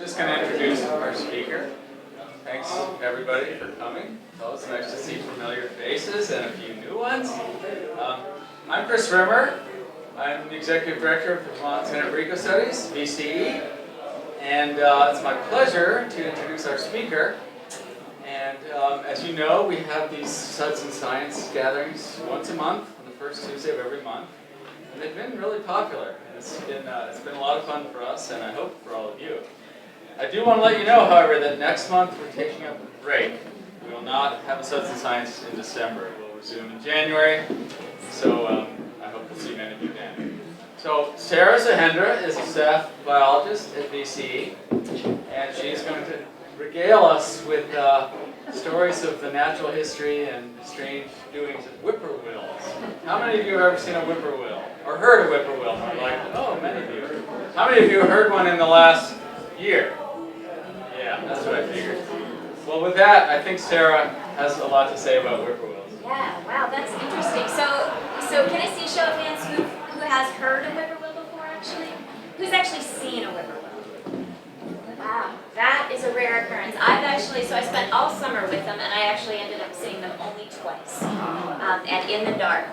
just going to introduce our speaker. Thanks everybody for coming. Well, it's nice to see familiar faces and a few new ones. I'm Chris Rimmer. I'm the Executive Director of the Vermont Center for Eco Studies, VCE. And it's my pleasure to introduce our speaker. And as you know, we have these Suds and Science gatherings once a month, on the first Tuesday of every month. And they've been really popular. It's been a lot of fun for us, and I hope for all of you. I do want to let you know, however, that next month we're taking up a break. We will not have a Suds and Science in December. We'll resume in January. So I hope to see many of you then. So Sarah Zahendra is a staff biologist at VCE, and she's going to regale us with stories of the natural history and strange doings of whippoorwills. How many of you have ever seen a whippoorwill? Or heard a whippoorwill? More likely. Oh, many of you. How many of you heard one in the last year? Yeah, that's what I figured. Well, with that, I think Sarah has a lot to say about whippoorwills. Yeah, wow, that's interesting. So can I see a show of hands who has heard a whippoorwill before, actually? Who's actually seen a whippoorwill? Wow, that is a rare occurrence. So I spent all summer with them, and I actually ended up seeing them only twice, and in the dark.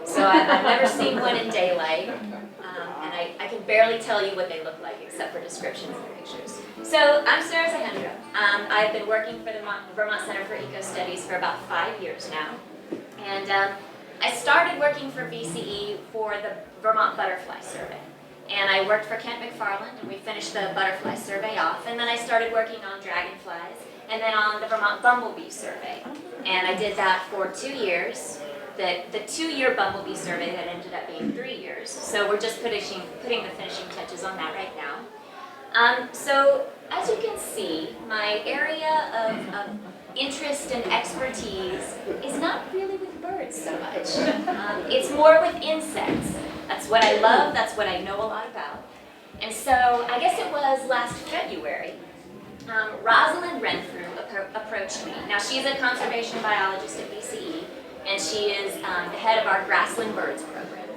So I've never seen one in daylight, and I can barely tell you what they look like, except for descriptions and pictures. So I'm Sarah Zahendra. I've been working for the Vermont Center for Eco Studies for about 5 years now, and I started working for VCE for the Vermont Butterfly Survey. And I worked for McFarland, and we finished the butterfly survey off. And then I started working on dragonflies, and then on the Vermont Bumblebee Survey. And I did that for 2 years. The 2-year Bumblebee Survey that ended up being 3 years. So we're just putting the finishing touches on that right now. So as you can see, my area of interest and expertise is not really with birds so much. It's more with insects. That's what I love, that's what I know a lot about. And so, I guess it was last February, Rosalind Renfrew approached me. Now, she's a conservation biologist at VCE, and she is the head of our grassland birds program.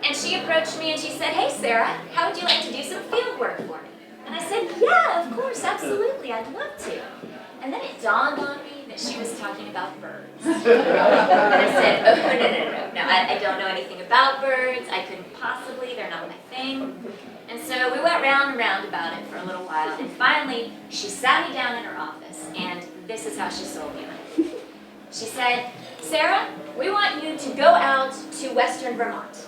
And she approached me and she said, "Hey Sarah, how would you like to do some field work for me?" And I said, "Yeah, of course, absolutely, I'd love to." And then it dawned on me that she was talking about birds. And I said, "Oh, no, I don't know anything about birds. I couldn't possibly, they're not my thing." And so we went round and round about it for a little while, and finally, she sat me down in her office, and this is how she sold me on it. She said, "Sarah, we want you to go out to western Vermont,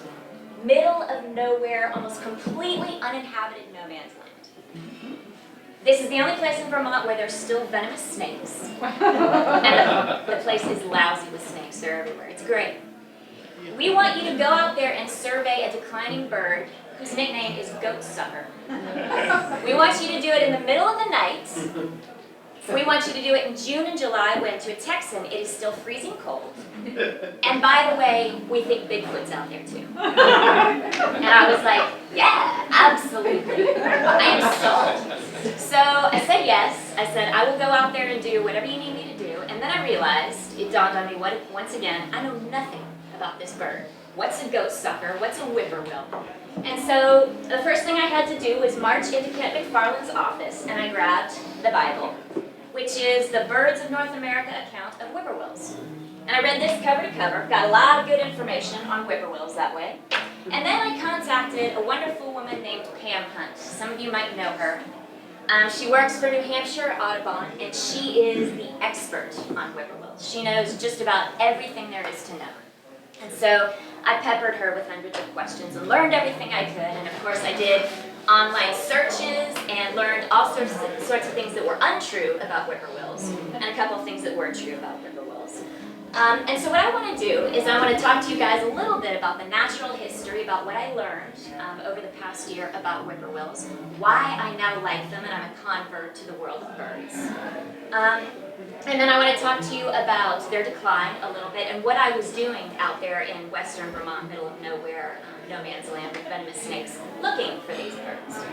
middle of nowhere, almost completely uninhabited no man's land. This is the only place in Vermont where there's still venomous snakes. And the place is lousy with snakes. They're everywhere. It's great. We want you to go out there and survey a declining bird whose nickname is goat sucker. We want you to do it in the middle of the night. We want you to do it in June and July when, to a Texan, it is still freezing cold. And by the way, we think Bigfoot's out there too." And I was like, "Yeah, absolutely. I am sold." So I said yes. I said, "I will go out there and do whatever you need me to do." And then I realized, it dawned on me once again, I know nothing about this bird. What's a goat sucker? What's a whippoorwill? And so the first thing I had to do was march into Kent McFarland's office, and I grabbed the Bible, which is the Birds of North America account of whippoorwills. And I read this cover to cover, got a lot of good information on whippoorwills that way. And then I contacted a wonderful woman named Panhunt. Some of you might know her. She works for New Hampshire Audubon, and she is the expert on whippoorwills. She knows just about everything there is to know. And so I peppered her with hundreds of questions and learned everything I could. And of course I did online searches and learned all sorts of things that were untrue about whippoorwills, and a couple of things that were true about whippoorwills. And so what I want to do is I want to talk to you guys a little bit about the natural history, about what I learned over the past year about whippoorwills, why I now like them, and I'm a convert to the world of birds. And then I want to talk to you about their decline a little bit and what I was doing out there in western Vermont, middle of nowhere, no man's land with venomous snakes, looking for these birds.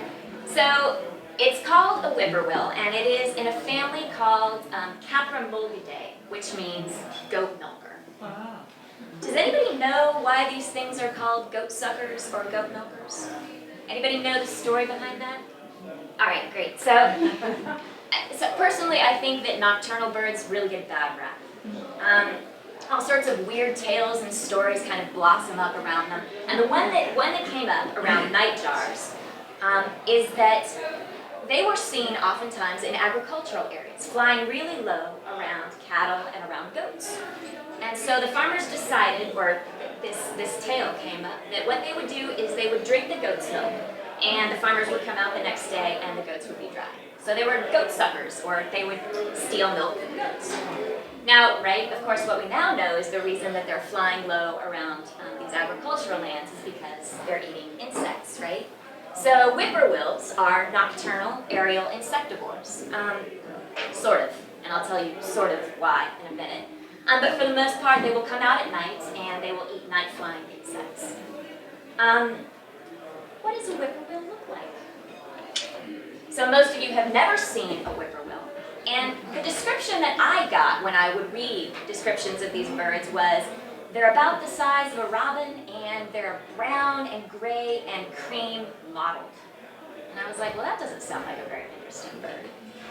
So it's called a whippoorwill, and it is in a family called Caprimulgidae, which means goat milker. Wow. Does anybody know why these things are called goat suckers or goat milkers? Anybody know the story behind that? All right, great. So personally, I think that nocturnal birds really get a bad rap. All sorts of weird tales and stories kind of blossom up around them. And the one that came up around nightjars is that they were seen oftentimes in agricultural areas, flying really low around cattle and around goats. And so the farmers decided, or this tale came up, that what they would do is they would drink the goat's milk, and the farmers would come out the next day and the goats would be dry. So they were goat suckers, or they would steal milk from goats. Now, right, of course, what we now know is the reason that they're flying low around these agricultural lands is because they're eating insects, right? So whippoorwills are nocturnal aerial insectivores, sort of, and I'll tell you sort of why in a minute. But for the most part, they will come out at night and they will eat night-flying insects. What does a whippoorwill look like? So most of you have never seen a whippoorwill, and the description that I got when I would read descriptions of these birds was, they're about the size of a robin, and they're brown and gray and cream mottled. And I was like, well, that doesn't sound like a very interesting bird.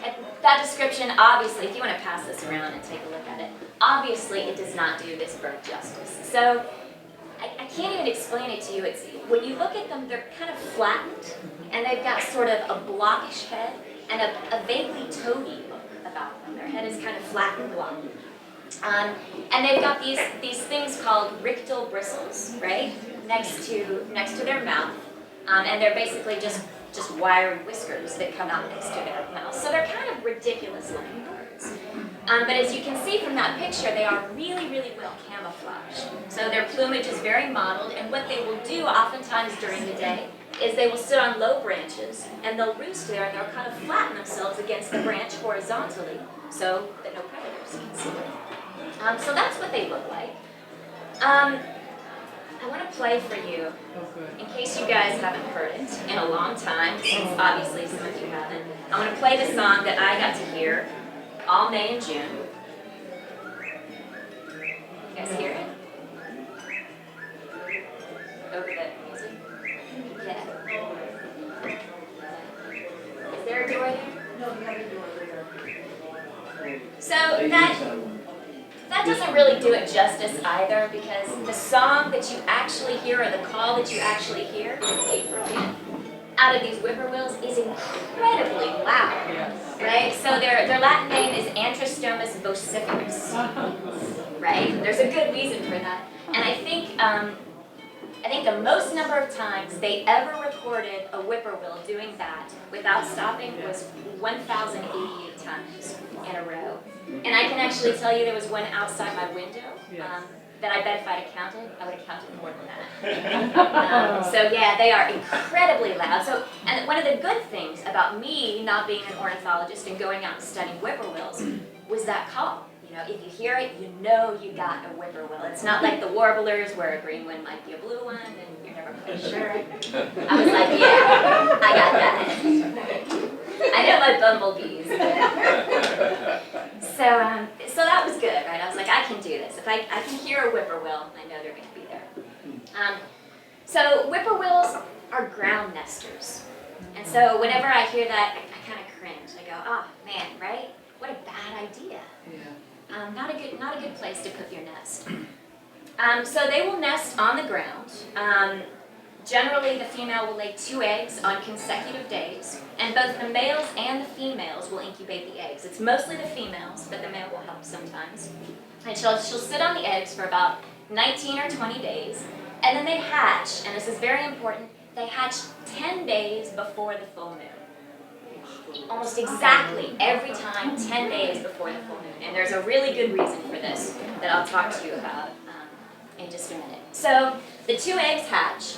And that description, obviously, if you want to pass this around and take a look at it, obviously it does not do this bird justice. So I can't even explain it to you. It's, when you look at them, they're kind of flattened, and they've got sort of a blockish head and a vaguely toady look about them. Their head is kind of flat and block. And they've got these things called rictal bristles, right, next to their mouth, and they're basically just wiry whiskers that come out next to their mouth. So they're kind of ridiculous looking birds. But as you can see from that picture, they are really, really well camouflaged. So their plumage is very mottled, and what they will do oftentimes during the day is they will sit on low branches, and they'll roost there, and they'll kind of flatten themselves against the branch horizontally so that no predators can see them. So that's what they look like. I want to play for you, in case you guys haven't heard it in a long time, since obviously some of you haven't. I want to play the song that I got to hear all May and June. You guys hear it? Over the music? Yeah. Is there a door there? No, we have a door there. So that doesn't really do it justice either, because the song that you actually hear, or the call that you actually hear out of these whippoorwills is incredibly loud, right? So their Latin name is Antrostomus vociferus, right? There's a good reason for that, and I think the most number of times they ever recorded a whippoorwill doing that without stopping was 1,088 times in a row. And I can actually tell you there was one outside my window that I bet if I'd have counted, I would have counted more than that. So yeah, they are incredibly loud. So, and one of the good things about me not being an ornithologist and going out and studying whippoorwills was that call. You know, if you hear it, you know you got a whippoorwill. It's not like the warblers where a green one might be a blue one and you're never quite sure. I was like, yeah, I got that. I know my bumblebees. So that was good, right? I was like, I can do this. If I can hear a whippoorwill, I know they're going to be there. So whippoorwills are ground nesters. And so whenever I hear that, I kind of cringe. I go, oh man, right? What a bad idea. Yeah. Not a good place to put your nest. So they will nest on the ground. Generally, the female will lay 2 eggs on consecutive days, and both the males and the females will incubate the eggs. It's mostly the females, but the male will help sometimes. And she'll sit on the eggs for about 19 or 20 days, and then they hatch, and this is very important, they hatch 10 days before the full moon. Almost exactly every time, 10 days before the full moon. And there's a really good reason for this that I'll talk to you about in just a minute. So the 2 eggs hatch,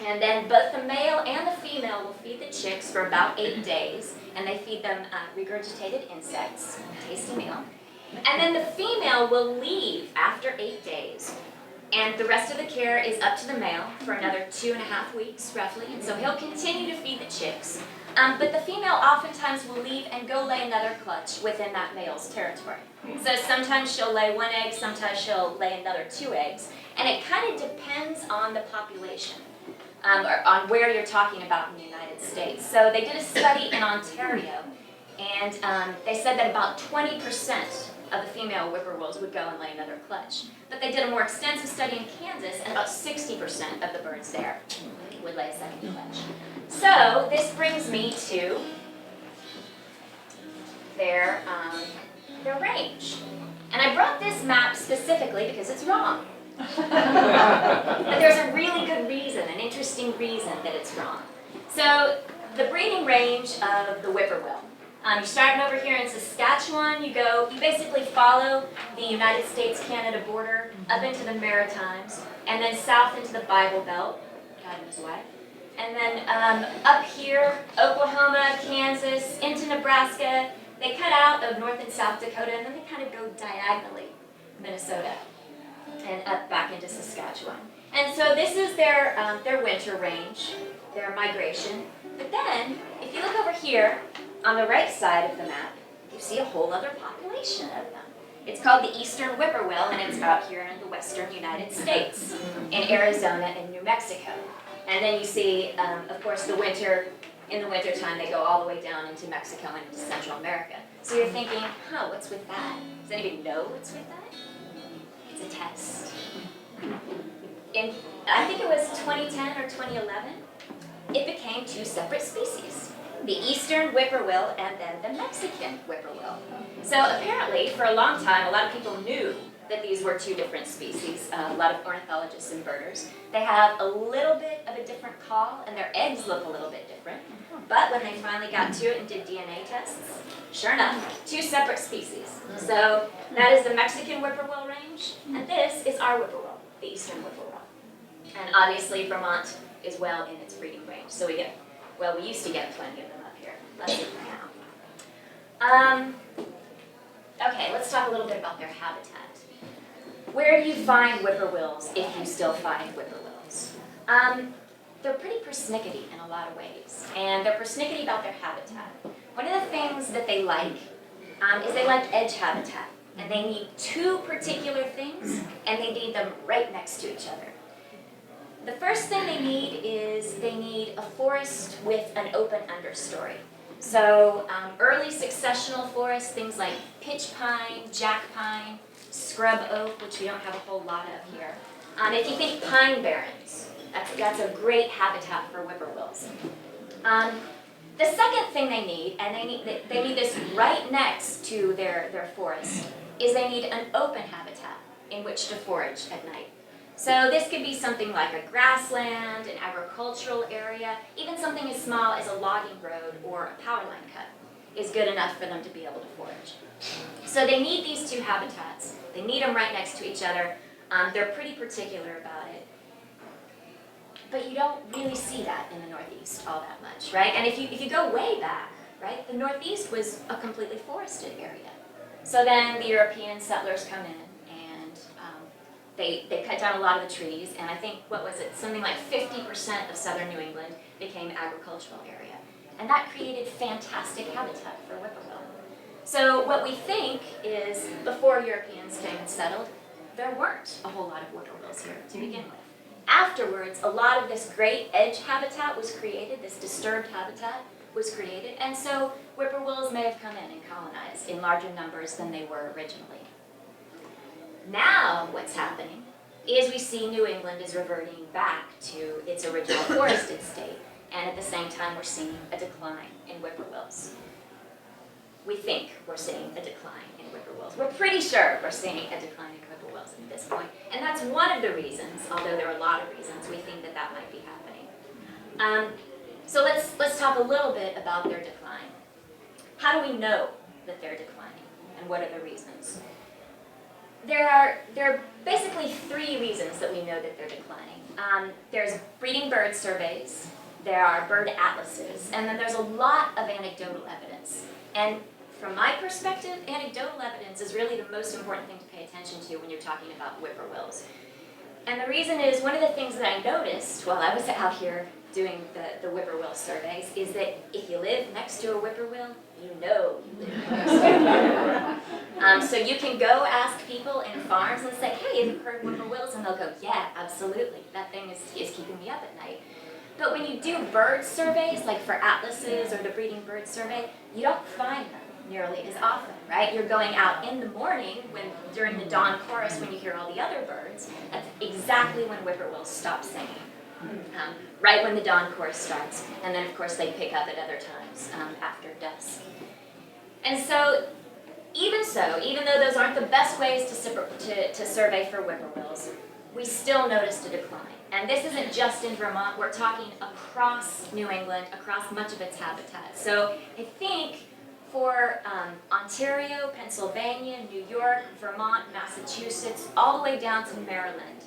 and then both the male and the female will feed the chicks for about 8 days, and they feed them regurgitated insects, tasty meal. And then the female will leave after 8 days, and the rest of the care is up to the male for another 2.5 weeks, roughly, and so he'll continue to feed the chicks. But the female oftentimes will leave and go lay another clutch within that male's territory. So sometimes she'll lay 1 egg, sometimes she'll lay another 2 eggs. And it kind of depends on the population, or on where you're talking about in the United States. So they did a study in Ontario, and they said that about 20% of the female whippoorwills would go and lay another clutch. But they did a more extensive study in Kansas, and about 60% of the birds there would lay a second clutch. So this brings me to their range. And I brought this map specifically because it's wrong. But there's a really good reason, an interesting reason that it's wrong. So the breeding range of the whippoorwill. You're starting over here in Saskatchewan, you basically follow the United States-Canada border up into the Maritimes, and then south into the Bible Belt, God knows why. And then up here, Oklahoma, Kansas, into Nebraska. They cut out of North and South Dakota, and then they kind of go diagonally, Minnesota, and up back into Saskatchewan. And so this is their winter range, their migration. But then, if you look over here, on the right side of the map, you see a whole other population of them. It's called the eastern whippoorwill, and it's out here in the western United States, in Arizona and New Mexico. And then you see, of course, in the wintertime, they go all the way down into Mexico and into Central America. So you're thinking, what's with that? Does anybody know what's with that? It's a test. I think it was 2010 or 2011, it became two separate species. The eastern whippoorwill and then the Mexican whippoorwill. So apparently, for a long time, a lot of people knew that these were two different species, a lot of ornithologists and birders. They have a little bit of a different call, and their eggs look a little bit different. But when they finally got to it and did DNA tests, sure enough, two separate species. So that is the Mexican whippoorwill range, and this is our whippoorwill, the eastern whippoorwill. And obviously Vermont is well in its breeding range, so we used to get plenty of them up here. Less of them now. Okay, let's talk a little bit about their habitat. Where do you find whippoorwills if you still find whippoorwills? They're pretty persnickety in a lot of ways, and they're persnickety about their habitat. One of the things that they like is they like edge habitat, and they need two particular things, and they need them right next to each other. The first thing they need is they need a forest with an open understory. So early successional forests, things like pitch pine, jack pine, scrub oak, which we don't have a whole lot of here. If you think pine barrens, that's a great habitat for whippoorwills. The second thing they need, and they need this right next to their forest, is they need an open habitat in which to forage at night. So this could be something like a grassland, an agricultural area, even something as small as a logging road or a power line cut is good enough for them to be able to forage. So they need these two habitats. They need them right next to each other. They're pretty particular about it. But you don't really see that in the Northeast all that much, right? And if you go way back, right, the Northeast was a completely forested area. So then the European settlers come in, They cut down a lot of the trees, and I think, something like 50% of southern New England became agricultural area. And that created fantastic habitat for whippoorwill. So what we think is, before Europeans came and settled, there weren't a whole lot of whippoorwills here to begin with. Afterwards, a lot of this great edge habitat was created, this disturbed habitat was created, and so whippoorwills may have come in and colonized in larger numbers than they were originally. Now what's happening is we see New England is reverting back to its original forested state, and at the same time we're seeing a decline in whippoorwills. We think we're seeing a decline in whippoorwills. We're pretty sure we're seeing a decline in whippoorwills at this point, and that's one of the reasons, although there are a lot of reasons, we think that might be happening. So let's talk a little bit about their decline. How do we know that they're declining, and what are the reasons? There are basically three reasons that we know that they're declining. There's breeding bird surveys, there are bird atlases, and then there's a lot of anecdotal evidence. And from my perspective, anecdotal evidence is really the most important thing to pay attention to when you're talking about whippoorwills. And the reason is, one of the things that I noticed while I was out here doing the whippoorwill surveys is that if you live next to a whippoorwill, you know you live next to a whippoorwill. So you can go ask people in farms and say, hey, have you heard whippoorwills? And they'll go, yeah, absolutely. That thing is keeping me up at night. But when you do bird surveys, like for atlases or the breeding bird survey, you don't find them nearly as often, right? You're going out in the morning during the dawn chorus when you hear all the other birds. That's exactly when whippoorwills stop singing, right when the dawn chorus starts. And then, of course, they pick up at other times after dusk. And so, even though those aren't the best ways to survey for whippoorwills, we still noticed a decline. And this isn't just in Vermont, we're talking across New England, across much of its habitat. So I think for Ontario, Pennsylvania, New York, Vermont, Massachusetts, all the way down to Maryland,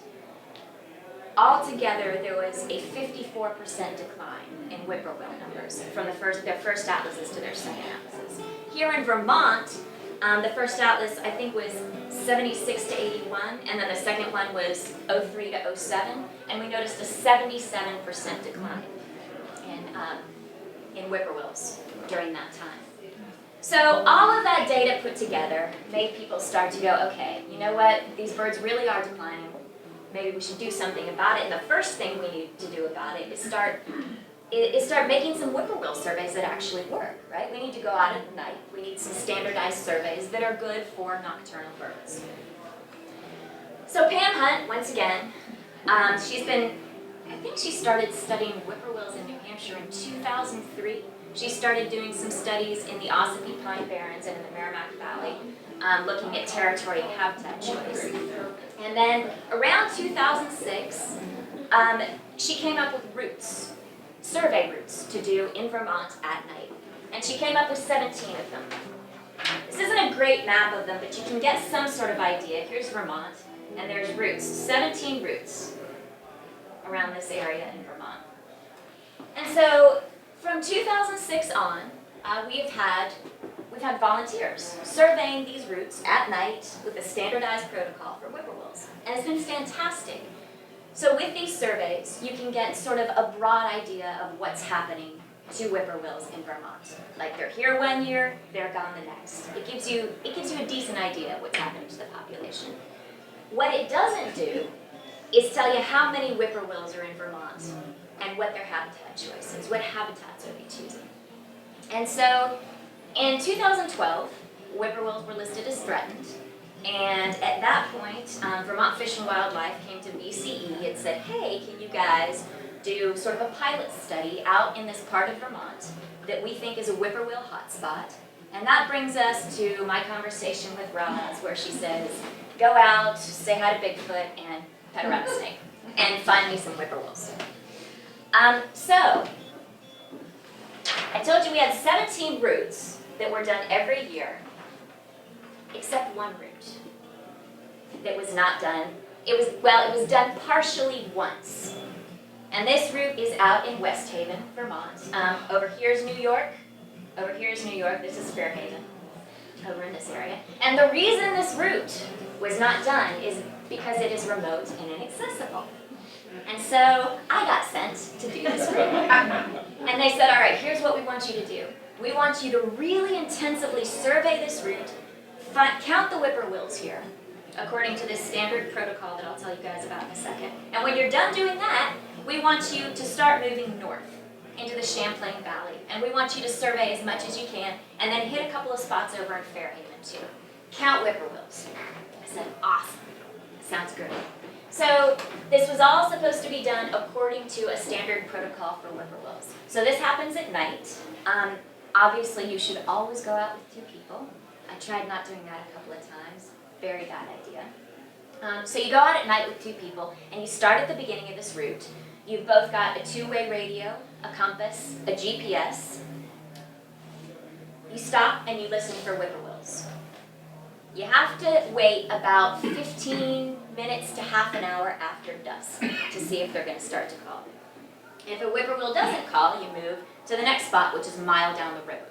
altogether there was a 54% decline in whippoorwill numbers from their first atlases to their second atlases. Here in Vermont, the first atlas, I think, was 76 to 81, and then the second one was 03 to 07, and we noticed a 77% decline in whippoorwills during that time. So all of that data put together made people start to go, okay, you know what, these birds really are declining. Maybe we should do something about it, and the first thing we need to do about it is start making some whippoorwill surveys that actually work, right? We need to go out at night. We need some standardized surveys that are good for nocturnal birds. So Panhunt, once again, I think she started studying whippoorwills in New Hampshire in 2003. She started doing some studies in the Ossipee Pine Barrens and in the Merrimack Valley, looking at territory and habitat choice. And then around 2006, she came up with routes, survey routes to do in Vermont at night. And she came up with 17 of them. This isn't a great map of them, but you can get some sort of idea. Here's Vermont, and there's routes, 17 routes around this area in Vermont. And so from 2006 on, we've had volunteers surveying these routes at night with a standardized protocol for whippoorwills. And it's been fantastic. So with these surveys, you can get sort of a broad idea of what's happening to whippoorwills in Vermont. Like, they're here one year, they're gone the next. It gives you a decent idea of what's happening to the population. What it doesn't do is tell you how many whippoorwills are in Vermont and what their habitat choice is, what habitats are they choosing. And so in 2012, whippoorwills were listed as threatened. And at that point, Vermont Fish and Wildlife came to BCE and said, hey, can you guys do sort of a pilot study out in this part of Vermont that we think is a whippoorwill hotspot? And that brings us to my conversation with Roz, where she says, go out, say hi to Bigfoot, and pet a rattlesnake, and find me some whippoorwills. So, I told you we had 17 routes that were done every year, except one route that was not done. It was done partially once. And this route is out in West Haven, Vermont. Over here's New York. Over here's New York. This is Fairhaven, over in this area. And the reason this route was not done is because it is remote and inaccessible. And so I got sent to do this route. And they said, all right, here's what we want you to do. We want you to really intensively survey this route, count the whippoorwills here, according to this standard protocol that I'll tell you guys about in a second. And when you're done doing that, we want you to start moving north into the Champlain Valley. And we want you to survey as much as you can, and then hit a couple of spots over in Fairhaven too. Count whippoorwills. I said, awesome. Sounds good. So this was all supposed to be done according to a standard protocol for whippoorwills. So this happens at night. Obviously, you should always go out with 2 people. I tried not doing that a couple of times. Very bad idea. So you go out at night with 2 people, and you start at the beginning of this route. You've both got a 2-way radio, a compass, a GPS. You stop and you listen for whippoorwills. You have to wait about 15 minutes to half an hour after dusk to see if they're going to start to call. If a whippoorwill doesn't call, you move to the next spot, which is a mile down the road.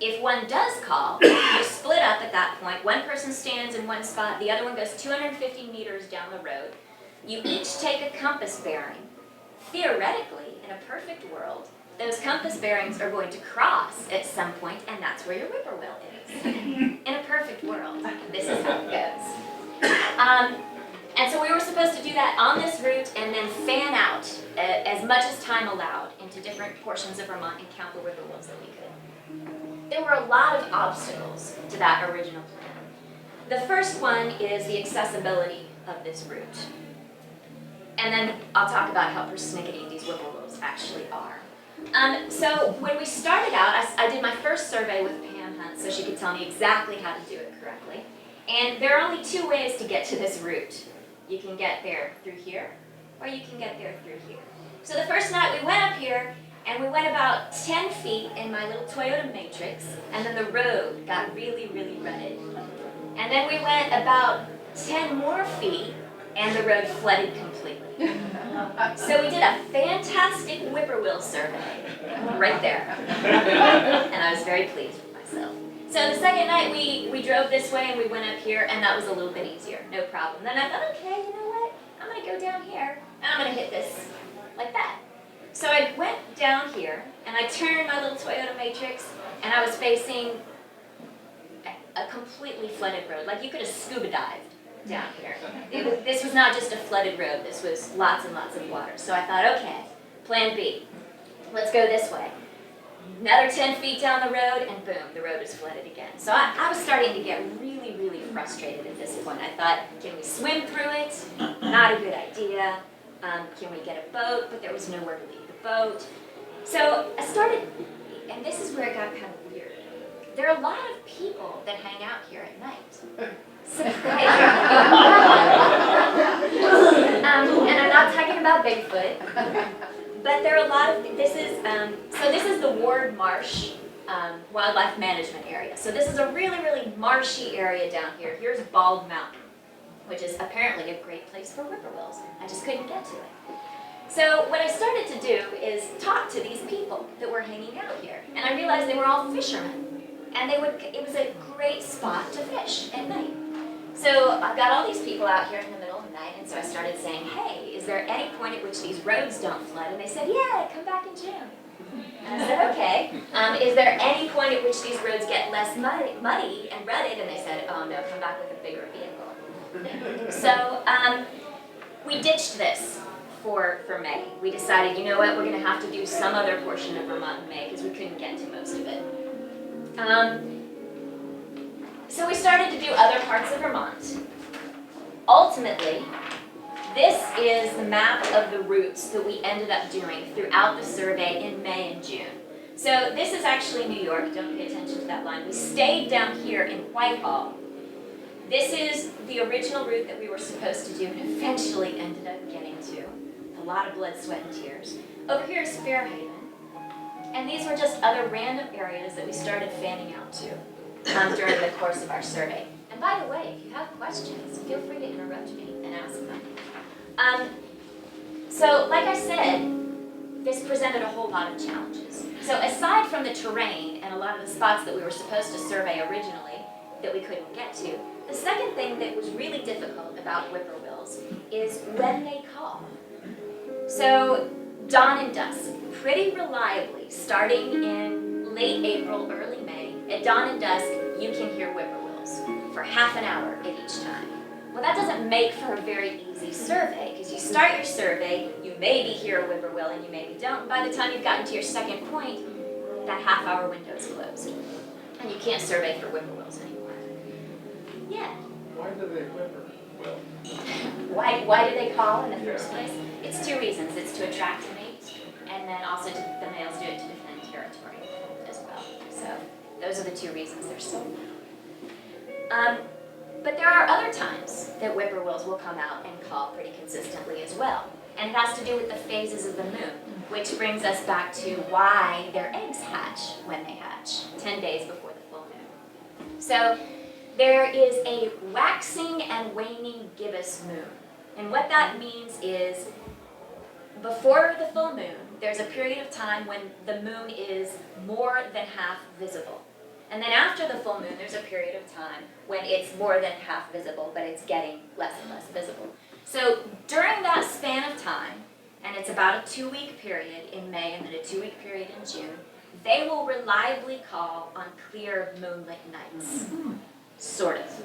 If one does call, you split up at that point. One person stands in one spot, the other one goes 250 meters down the road. You each take a compass bearing. Theoretically, in a perfect world, those compass bearings are going to cross at some point, and that's where your whippoorwill is. In a perfect world, this is how it goes. And so we were supposed to do that on this route and then fan out as much as time allowed into different portions of Vermont and count the whippoorwills that we could. There were a lot of obstacles to that original plan. The first one is the accessibility of this route. And then I'll talk about how persnickety these whippoorwills actually are. So when we started out, I did my first survey with Panhunt so she could tell me exactly how to do it correctly. And there are only two ways to get to this route. You can get there through here, or you can get there through here. So the first night we went up here, and we went about 10 feet in my little Toyota Matrix, and then the road got really, really rutted. And then we went about 10 more feet, and the road flooded completely. So we did a fantastic whippoorwill survey right there. And I was very pleased with myself. So the second night we drove this way and we went up here, and that was a little bit easier, no problem. Then I thought, okay, you know what? I'm gonna go down here and I'm gonna hit this like that. So I went down here and I turned my little Toyota Matrix, and I was facing a completely flooded road. Like you could have scuba dived down here. This was not just a flooded road, this was lots and lots of water. So I thought, okay, plan B, let's go this way. Another 10 feet down the road, and boom, the road is flooded again. So I was starting to get really, really frustrated at this point. I thought, can we swim through it? Not a good idea. Can we get a boat? But there was nowhere to leave the boat. So I started, and this is where it got kind of weird. There are a lot of people that hang out here at night. Surprisingly. And I'm not talking about Bigfoot. But there are a lot of, this is the Ward Marsh Wildlife Management Area. So this is a really, really marshy area down here. Here's Bald Mountain, which is apparently a great place for whippoorwills. I just couldn't get to it. So what I started to do is talk to these people that were hanging out here. And I realized they were all fishermen. And it was a great spot to fish at night. So I've got all these people out here in the middle of the night, and so I started saying, hey, is there any point at which these roads don't flood? And they said, yeah, come back in June. And I said, okay. Is there any point at which these roads get less muddy and rutted? And they said, oh no, come back with a bigger vehicle. So we ditched this for May. We decided, you know what, we're going to have to do some other portion of Vermont in May because we couldn't get to most of it. So we started to do other parts of Vermont. Ultimately, this is the map of the routes that we ended up doing throughout the survey in May and June. So this is actually New York, don't pay attention to that line. We stayed down here in Whitehall. This is the original route that we were supposed to do and eventually ended up getting to. A lot of blood, sweat, and tears. Over here is Fairhaven. And these were just other random areas that we started fanning out to during the course of our survey. And by the way, if you have questions, feel free to interrupt me and ask them. So like I said, this presented a whole lot of challenges. So aside from the terrain and a lot of the spots that we were supposed to survey originally that we couldn't get to, the second thing that was really difficult about whippoorwills is when they call. So dawn and dusk, pretty reliably, starting in late April, early May, at dawn and dusk, you can hear whippoorwills for half an hour at each time. Well, that doesn't make for a very easy survey, because you start your survey, you maybe hear a whippoorwill and you maybe don't. By the time you've gotten to your second point, that half-hour window is closed, and you can't survey for whippoorwills anymore. Yeah. Why do they whippoorwill? Why do they call in the first place? It's two reasons. It's to attract a mate, and then also the males do it to defend territory as well. So those are the two reasons they're so loud. But there are other times that whippoorwills will come out and call pretty consistently as well. And it has to do with the phases of the moon, which brings us back to why their eggs hatch when they hatch, 10 days before the full moon. So there is a waxing and waning gibbous moon. And what that means is before the full moon, there's a period of time when the moon is more than half visible. And then after the full moon, there's a period of time when it's more than half visible, but it's getting less and less visible. So during that span of time, and it's about a 2-week period in May and then a 2-week period in June, they will reliably call on clear moonlit nights. Sort of.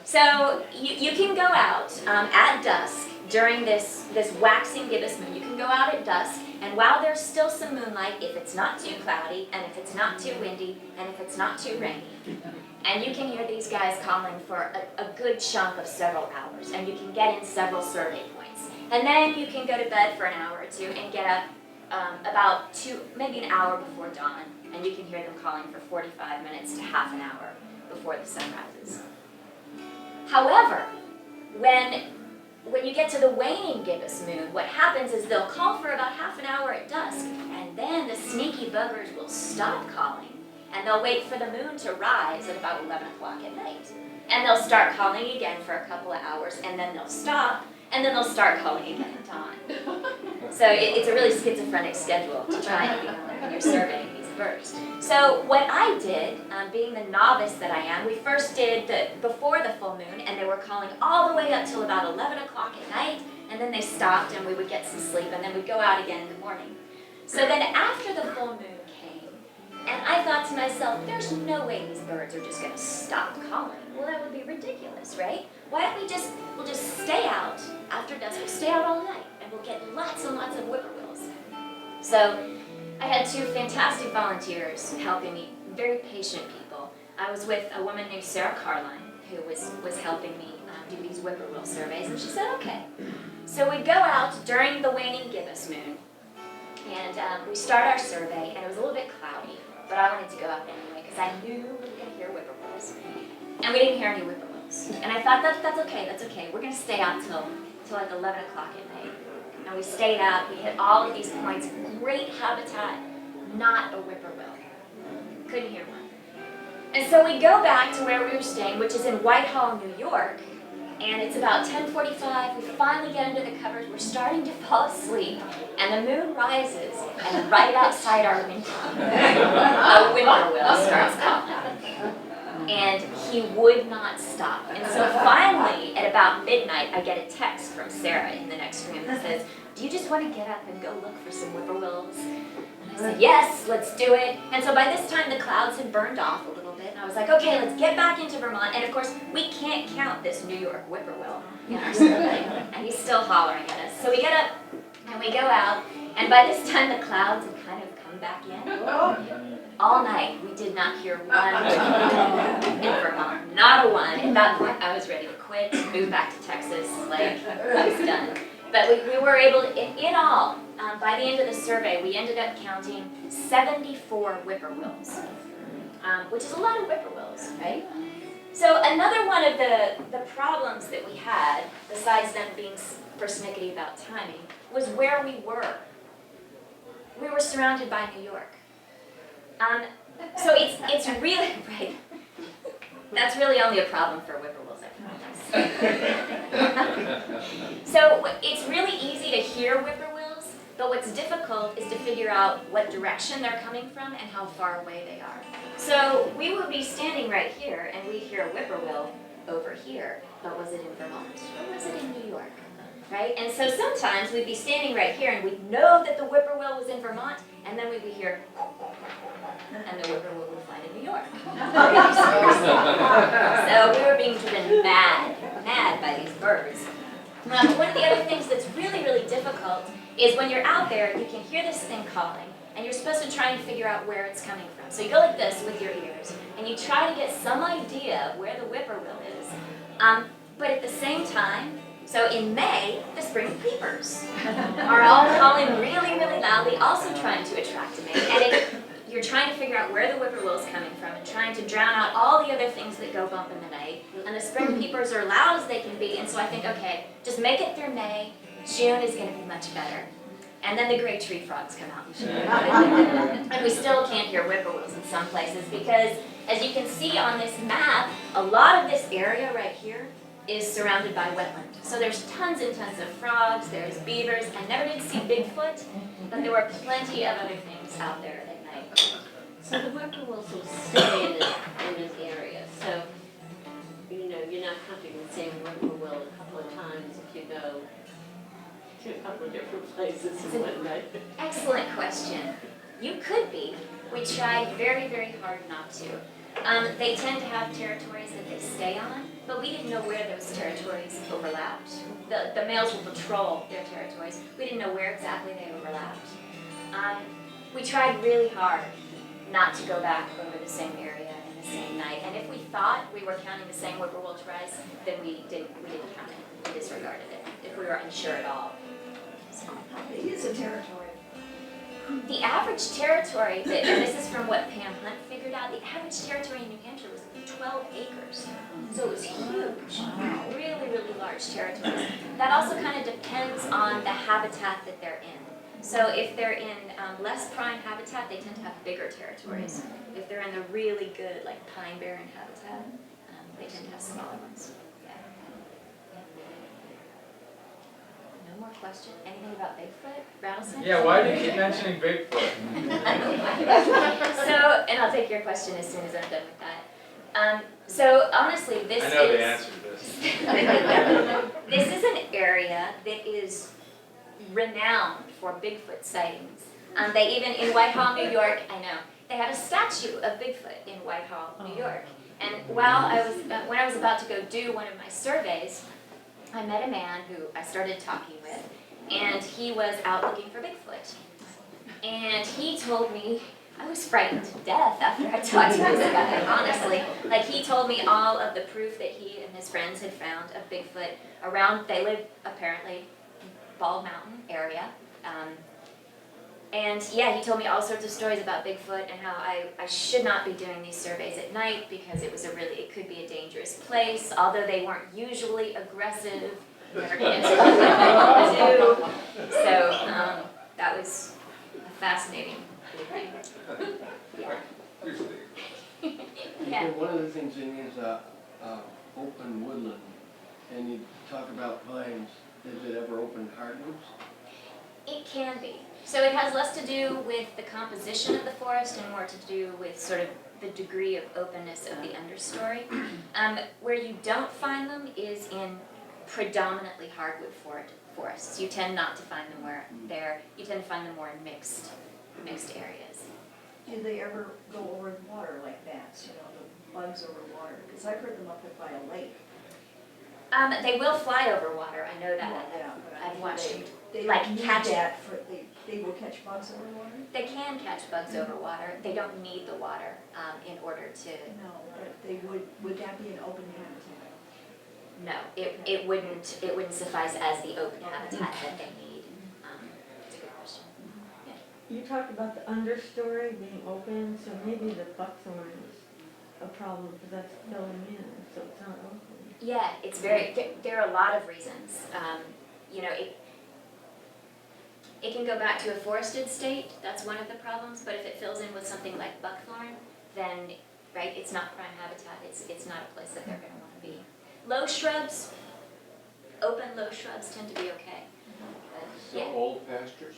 So you can go out at dusk during this waxing gibbous moon. You can go out at dusk, and while there's still some moonlight, if it's not too cloudy, and if it's not too windy, and if it's not too rainy, and you can hear these guys calling for a good chunk of several hours, and you can get in several survey points. And then you can go to bed for an hour or two and get up about maybe an hour before dawn, and you can hear them calling for 45 minutes to half an hour before the sun rises. However, when you get to the waning gibbous moon, what happens is they'll call for about half an hour at dusk, and then the sneaky buggers will stop calling, and they'll wait for the moon to rise at about 11 o'clock at night. And they'll start calling again for a couple of hours, and then they'll stop, and then they'll start calling again at dawn. So it's a really schizophrenic schedule to try and be on when you're surveying these birds. So what I did, being the novice that I am, we first did before the full moon, and they were calling all the way up till about 11 o'clock at night, and then they stopped and we would get some sleep, and then we'd go out again in the morning. So then after the full moon came, and I thought to myself, there's no way these birds are just going to stop calling. Well, that would be ridiculous, right? Why don't we'll just stay out after dusk, we'll stay out all night, and we'll get lots and lots of whippoorwills. So I had 2 fantastic volunteers helping me, very patient people. I was with a woman named Sarah Carline, who was helping me do these whippoorwill surveys, and she said, okay. So we'd go out during the waning gibbous moon, and we start our survey, and it was a little bit cloudy, but I wanted to go out anyway, because I knew we were going to hear whippoorwills. And we didn't hear any whippoorwills. And I thought, that's okay. We're going to stay out till like 11 o'clock at night. And we stayed out, we hit all of these points, great habitat, not a whippoorwill. Couldn't hear one. And so we go back to where we were staying, which is in Whitehall, New York, and it's about 10:45, we finally get into the covers, we're starting to fall asleep, and the moon rises, and right outside our window, a whippoorwill starts calling. And he would not stop. And so finally, at about midnight, I get a text from Sarah in the next room that says, do you just want to get up and go look for some whippoorwills? And I said, yes, let's do it. And so by this time, the clouds had burned off a little bit, and I was like, okay, let's get back into Vermont. And of course, we can't count this New York whippoorwill in our survey, and he's still hollering at us. So we get up, and we go out, and by this time, the clouds had kind of come back in. All night, we did not hear one in Vermont, not a one. At that point, I was ready to quit, move back to Texas, like, I was done. But we were able to, in all, by the end of the survey, we ended up counting 74 whippoorwills, which is a lot of whippoorwills, right? So another one of the problems that we had, besides them being persnickety about timing, was where we were. We were surrounded by New York. So it's really, right, that's really only a problem for whippoorwills, I promise. So it's really easy to hear whippoorwills, but what's difficult is to figure out what direction they're coming from and how far away they are. So we would be standing right here, and we'd hear a whippoorwill over here, but was it in Vermont, or was it in New York? Right? And so sometimes we'd be standing right here, and we'd know that the whippoorwill was in Vermont, and then we'd be here, and the whippoorwill would fly to New York. So we were being driven mad by these birds. One of the other things that's really, really difficult is when you're out there, you can hear this thing calling, and you're supposed to try and figure out where it's coming from. So you go like this with your ears, and you try to get some idea of where the whippoorwill is. But at the same time, so in May, the spring peepers are all calling really, really loudly, also trying to attract a mate. And you're trying to figure out where the whippoorwill is coming from and trying to drown out all the other things that go bump in the night. And the spring peepers are loud as they can be, and so I think, okay, just make it through May. June is going to be much better. And then the gray tree frogs come out in June. And we still can't hear whippoorwills in some places because, as you can see on this map, a lot of this area right here is surrounded by wetland. So there's tons and tons of frogs, there's beavers. I never did see Bigfoot, but there were plenty of other things out there at night. So the whippoorwills will stay in this area. So, you know, you're not hunting the same whippoorwill a couple of times if you go to a couple of different places in one night? Excellent question. You could be. We tried very, very hard not to. They tend to have territories that they stay on, but we didn't know where those territories overlapped. The males will patrol their territories. We didn't know where exactly they overlapped. We tried really hard not to go back over the same area in the same night. And if we thought we were counting the same whippoorwill tries, then we didn't count it. We disregarded it if we were unsure at all. So, How big is a territory? the average territory, and this is from what Panhunt figured out, the average territory in New Hampshire was 12 acres. So it was huge, really, really large territories. That also kind of depends on the habitat that they're in. So if they're in less prime habitat, they tend to have bigger territories. If they're in the really good, like pine barren habitat, they tend to have smaller ones. Yeah. No more question? Anything about Bigfoot? Rattlesnake? Yeah, why do you keep mentioning Bigfoot? So, and I'll take your question as soon as I'm done with that. So honestly, this I know is the answer to this. this is an area that is renowned for Bigfoot sightings. They even in Whitehall, New York, I know they have a statue of Bigfoot in Whitehall, New York. And while when I was about to go do one of my surveys, I met a man who I started talking with, and he was out looking for Bigfoot. And he told me, I was frightened to death after I talked to this guy, honestly. Like, he told me all of the proof that he and his friends had found of Bigfoot around, they live apparently in Bald Mountain area. And yeah, he told me all sorts of stories about Bigfoot and how I should not be doing these surveys at night because it could be a dangerous place, although they weren't usually aggressive. Never get into what they do. So that was a fascinating thing. Yeah. Yeah. And one of the things in is open woodland, and you talk about pines. Is it ever open hardwoods? It can be. So it has less to do with the composition of the forest and more to do with sort of the degree of openness of the understory. Where you don't find them is in predominantly hardwood forests. You tend not to find them where you tend to find them more in mixed areas. Do they ever go over the water like bats, you know, the bugs over water? Because I've heard them up by a lake. They will fly over water, I know that. Yeah, but I I've mean, watched them. they like don't need catch- that for, they will catch bugs over water? They can catch bugs over water. They don't need the water in order to. No, but they would that be an open habitat? No, it wouldn't suffice as the open habitat that they need. It's a good question. You talked about the understory being open, so maybe the buckthorn is a problem because that's filling in, so it's not open. Yeah, it's there are a lot of reasons. You know, it can go back to a forested state, that's one of the problems, but if it fills in with something like buckthorn, then, right, it's not prime habitat, it's not a place that they're gonna wanna be. Low shrubs, open low shrubs tend to be okay. But, So yeah, old pastures?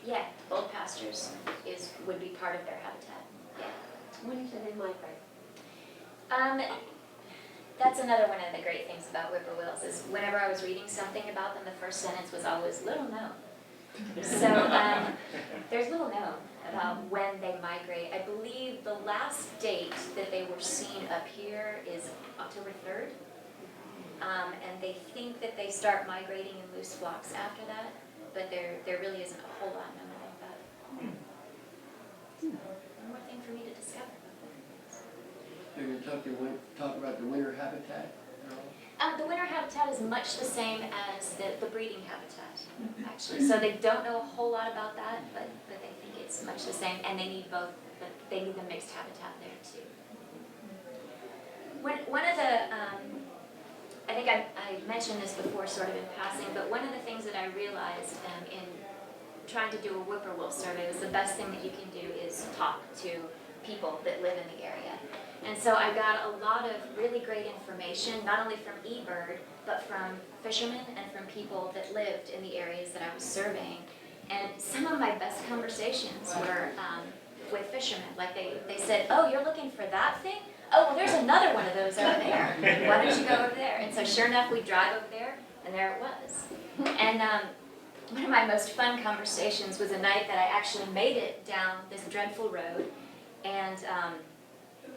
yeah, old pastures would be part of their habitat, yeah. When do they migrate? That's another one of the great things about whippoorwills is whenever I was reading something about them, the first sentence was always little known. So there's little known about when they migrate. I believe the last date that they were seen up here is October 3rd. And they think that they start migrating in loose flocks after that, but there really isn't a whole lot known about that. One more thing for me to discover. Are you talk about the winter habitat at all? The winter habitat is much the same as the breeding habitat, actually. So they don't know a whole lot about that, but they think it's much the same, and they need both. They need the mixed habitat there too. One of the, I think I mentioned this before, sort of in passing, but one of the things that I realized in trying to do a whippoorwill survey was the best thing that you can do is talk to people that live in the area. And so I got a lot of really great information, not only from eBird, but from fishermen and from people that lived in the areas that I was surveying. And some of my best conversations were with fishermen. Like they said, oh, you're looking for that thing? oh, well, there's another one of those over there. Why don't you go over there? And so sure enough, we drive over there, and there it was. And one of my most fun conversations was a night that I actually made it down this dreadful road, and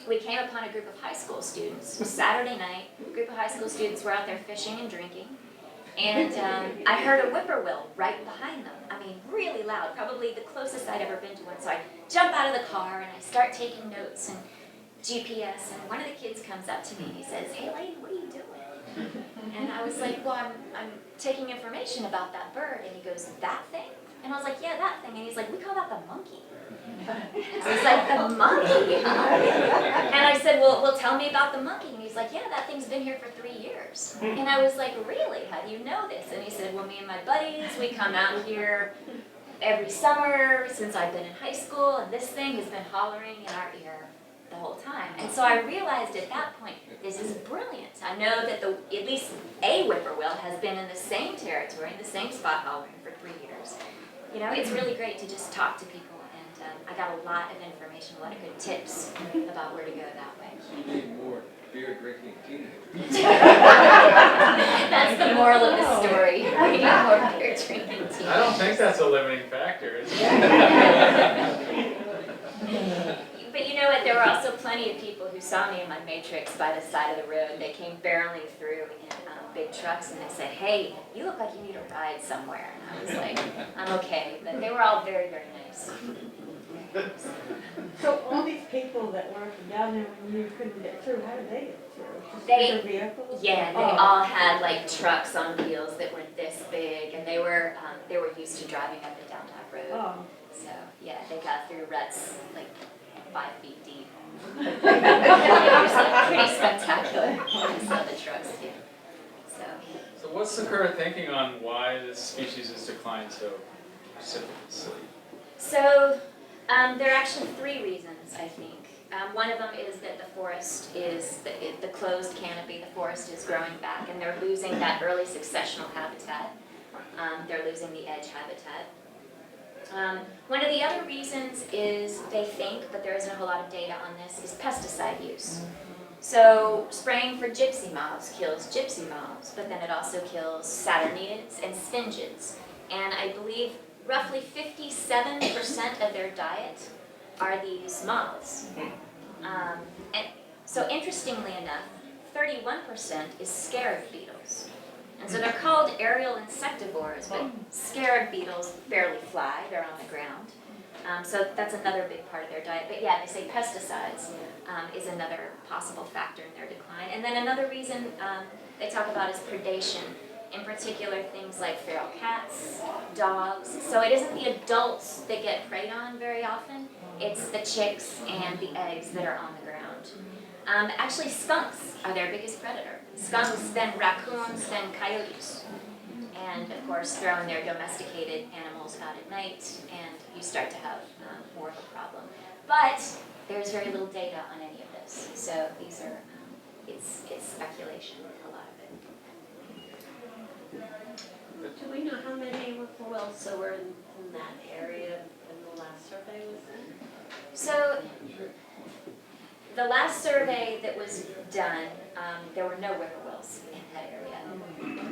we came upon a group of high school students. It was Saturday night. A group of high school students were out there fishing and drinking. And I heard a whippoorwill right behind them. I mean, really loud, probably the closest I'd ever been to one. So I jump out of the car and I start taking notes and GPS. And one of the kids comes up to me and he says, "Hey, lady, what are you doing?" And I was like, "Well, I'm taking information about that bird." And he goes, "That thing?" And I was like, "Yeah, that thing." And he's like, "We call that the monkey." I was like, "The monkey, huh?" And I said, well, tell me about the monkey. And he's like, "Yeah, that thing's been here for 3 years." And I was like, "Really? How do you know this?" And he said, "Well, me and my buddies, we come out here every summer since I've been in high school, and this thing has been hollering in our ear the whole time." And so I realized at that point, this is brilliant. I know that at least a whippoorwill has been in the same territory, in the same spot hollering for 3 years. You know, it's really great to just talk to people. I got a lot of information, a lot of good tips about where to go that way. You need more beer drinking teenagers. That's the moral of the story. We need more beer drinking teenagers. I don't think that's a limiting factor, is it? But you know what, there were also plenty of people who saw me in my Matrix by the side of the road. They came barreling through in big trucks and they said, "Hey, you look like you need a ride somewhere." And I was like, "I'm okay." But they were all very, very nice. So all these people that were down there when you couldn't get through, how did they get through? Just They- with their vehicles? Yeah, they all had like trucks on wheels that were this big, and they were used to driving up and down that road. Oh. So yeah, they got through ruts like 5 feet deep. It was like pretty spectacular. I saw the trucks too. So what's the current thinking on why this species has declined so precipitously? So there are actually 3 reasons, I think. One of them is that the forest is, the closed canopy, the forest is growing back, and they're losing that early successional habitat. They're losing the edge habitat. One of the other reasons is they think, but there isn't a whole lot of data on this, is pesticide use. So spraying for gypsy moths kills gypsy moths, but then it also kills saturniids and sphingids. And I believe roughly 57% of their diet are these moths. And so interestingly enough, 31% is scarab beetles. And so they're called aerial insectivores, but scarab beetles barely fly, they're on the ground. So that's another big part of their diet. But yeah, they say pesticides is another possible factor in their decline. And then another reason they talk about is predation. In particular, things like feral cats, dogs. So it isn't the adults that get preyed on very often, it's the chicks and the eggs that are on the ground. Actually, skunks are their biggest predator. Skunks, then raccoons, then coyotes. And of course, throw in their domesticated animals out at night, and you start to have more of a problem. But there's very little data on any of this. So these are, it's speculation, a lot of it. Do we know how many whippoorwills were in that area when the last survey was done? So the last survey that was done, there were no whippoorwills in that area.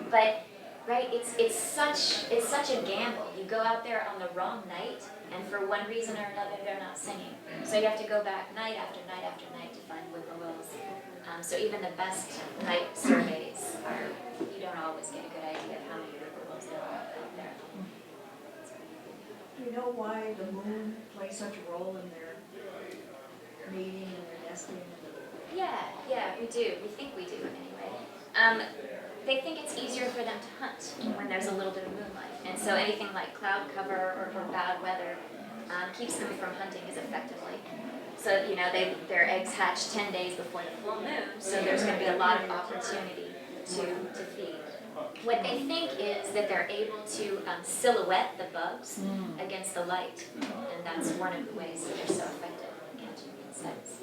But right, it's such a gamble. You go out there on the wrong night, and for one reason or another, they're not singing. So you have to go back night after night after night to find whippoorwills. So even the best night surveys you don't always get a good idea of how many whippoorwills there are out there. Do you know why the moon plays such a role in their mating and their nesting? Yeah, we do. We think we do anyway. They think it's easier for them to hunt when there's a little bit of moonlight. And so anything like cloud cover or bad weather keeps them from hunting as effectively. So, you know, their eggs hatch 10 days before the full moon, so there's going to be a lot of opportunity to feed. What they think is that they're able to silhouette the bugs against the light, and that's one of the ways that they're so effective at catching insects.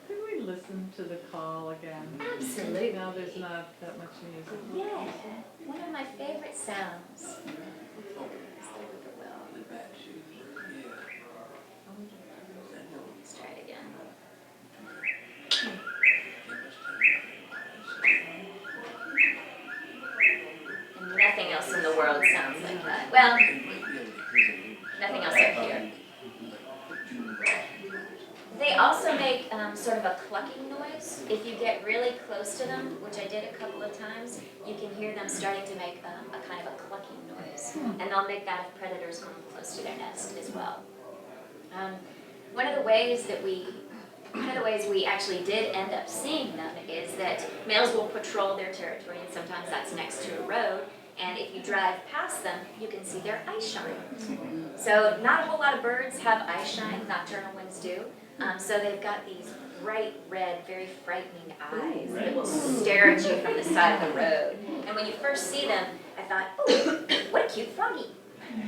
Could we listen to the call again? Absolutely. Now there's not that much music. Yeah, one of my favorite sounds is the whippoorwill. Let's try it again. Well, nothing else up here. They also make sort of a clucking noise. If you get really close to them, which I did a couple of times, you can hear them starting to make a kind of a clucking noise. And they'll make that if predators come close to their nest as well. One of the ways we actually did end up seeing them is that males will patrol their territory, and sometimes that's next to a road. And if you drive past them, you can see their eye shine. So not a whole lot of birds have eye shine, nocturnal ones do. So they've got these bright red, very frightening eyes that will stare at you from the side of the road. And when you first see them, I thought, oh, what a cute froggy.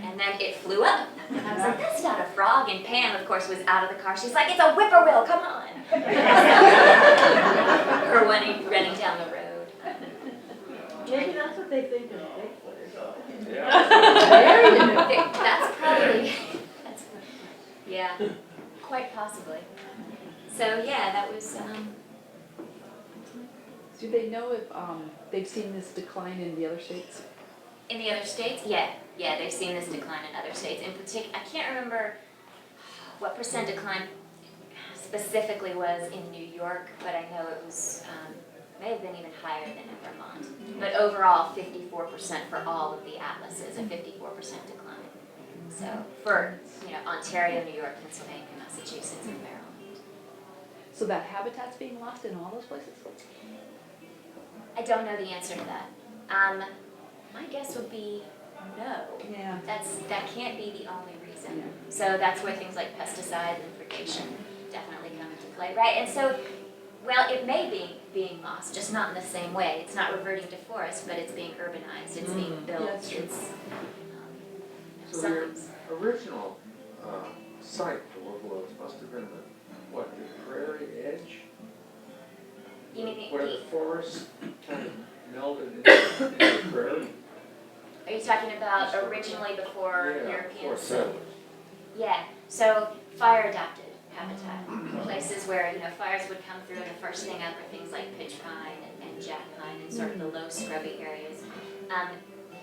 And then it flew up. And I was like, that's not a frog. And Pam, of course, was out of the car. She's like, it's a whippoorwill, come on. Her running down the road. Maybe that's what they think of Bigfoot or something. That's probably, yeah, quite possibly. So yeah, that was, Do they know if they've seen this decline in the other states? in the other states, yeah, they've seen this decline in other states. In particular, I can't remember what % decline specifically was in New York, but I know it was, may have been even higher than in Vermont. But overall, 54% for all of the atlases, a 54% decline. So for, Ontario, New York, Pennsylvania, Massachusetts, and Maryland. So that habitat's being lost in all those places? I don't know the answer to that. My guess would be no. Yeah. That can't be the only reason. So that's where things like pesticides and irrigation definitely come into play, right? And so, well, it may be being lost, just not in the same way. It's not reverting to forest, but it's being urbanized. It's being built. Yeah, that's true. It's So some your things. original site for whippoorwills must have been the prairie edge? You mean Where the the forest kind of melded into the prairie? are you talking about originally before Yeah, before Europeans? settlers. Yeah, so fire adapted habitat, places where fires would come through, and the first thing up are things like pitch pine and jack pine and sort of the low scrubby areas.